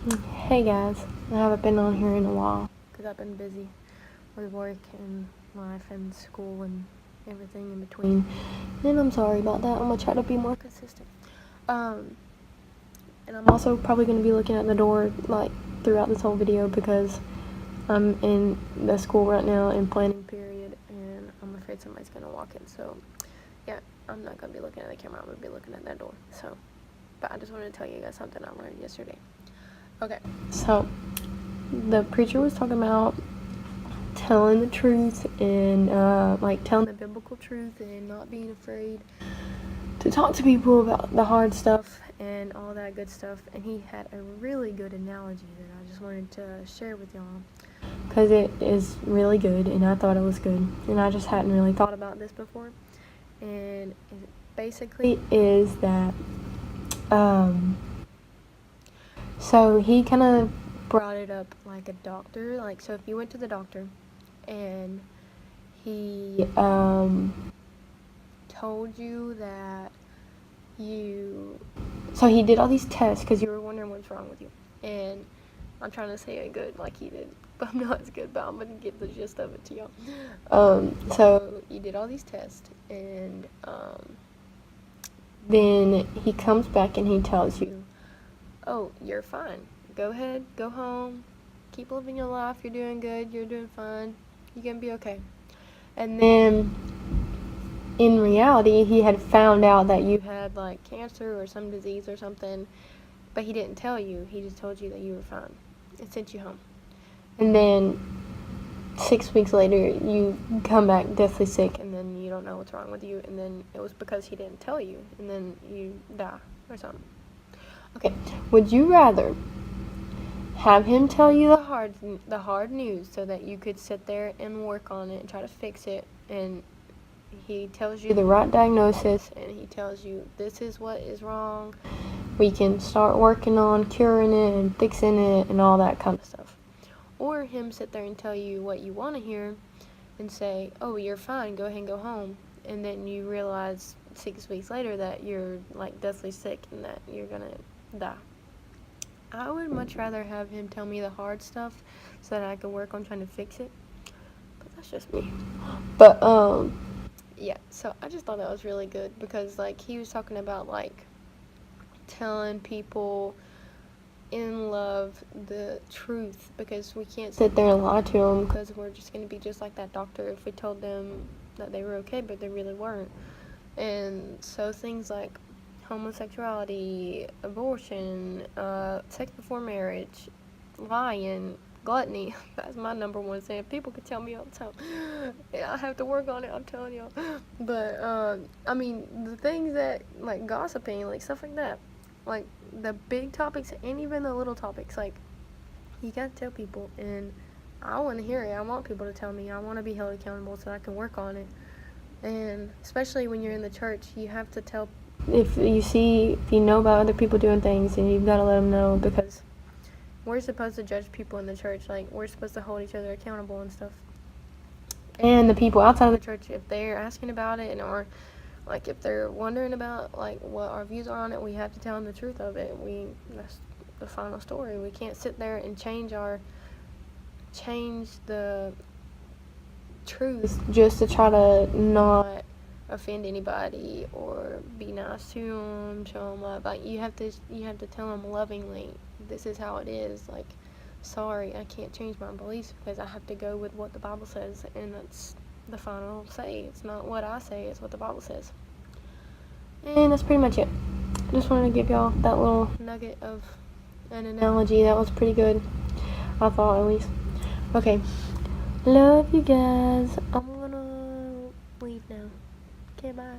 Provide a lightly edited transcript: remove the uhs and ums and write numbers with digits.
Hey guys, I haven't been on here in a while because I've been busy with work and life and school and everything in between. And I'm sorry about that. I'm gonna try to be more consistent. And I'm also probably gonna be looking at the door like throughout this whole video because I'm in the school right now in planning period, and I'm afraid somebody's gonna walk in. So yeah, I'm not gonna be looking at the camera. I'm gonna be looking at that door. So, but I just wanted to tell you guys something I learned yesterday. Okay, so the preacher was talking about telling the truth and like telling the biblical truth and not being afraid to talk to people about the hard stuff and all that good stuff. And he had a really good analogy that I just wanted to share with y'all because it is really good and I thought it was good and I just hadn't really thought about this before. And it basically is that so he kind of brought it up like a doctor. Like, so if you went to the doctor and he told you that so he did all these tests because you were wondering what's wrong with you. And I'm trying to say it good like he did, but I'm not as good, but I'm going to get the gist of it to y'all. So he did all these tests, and then he comes back and he tells you, oh, you're fine. Go ahead, go home, keep living your life, you're doing good, you're doing fine, you're gonna be okay. And then, in reality, he had found out that you had, like, cancer or some disease or something, but he didn't tell you, he just told you that you were fine, and sent you home. And then, 6 weeks later, you come back deathly sick, and then you don't know what's wrong with you, and then it was because he didn't tell you, and then you die, or something. Okay, would you rather have him tell you the hard news so that you could sit there and work on it and try to fix it, and he tells you the right diagnosis and he tells you this is what is wrong, we can start working on curing it and fixing it and all that kind of stuff? Or him sit there and tell you what you want to hear and say, oh, you're fine, go ahead and go home, and then you realize 6 weeks later that you're like deathly sick and that you're gonna die. I would much rather have him tell me the hard stuff so that I can work on trying to fix it. But that's just me. But yeah, so I just thought that was really good because like he was talking about like telling people in love the truth, because we can't sit there and lie to them because we're just going to be just like that doctor if we told them that they were okay but they really weren't. And so things like homosexuality, abortion, sex before marriage, lying, gluttony, that's my number one sin. People can tell me all the time. Yeah, I have to work on it, I'm telling y'all. But I mean, the things that like gossiping, like stuff like that, like the big topics and even the little topics, like you gotta tell people, and I want to hear it. I want people to tell me. I want to be held accountable so I can work on it. And especially when you're in the church, you have to tell, if you know about other people doing things, and you've got to let them know, because we're supposed to judge people in the church. Like, we're supposed to hold each other accountable and stuff. And the people outside of the church, if they're asking about it, or like if they're wondering about like what our views are on it, we have to tell them the truth of it. That's the final story. We can't sit there and change the truth just to try to not offend anybody or be nice to them, show them love. Like, you have to tell them lovingly, this is how it is. Like, sorry, I can't change my beliefs because I have to go with what the Bible says, and that's the final say. It's not what I say, it's what the Bible says. And that's pretty much it. I just wanted to give y'all that little nugget of an analogy that was pretty good, I thought, at least. Okay, love you guys. I'm gonna leave now. Okay, bye.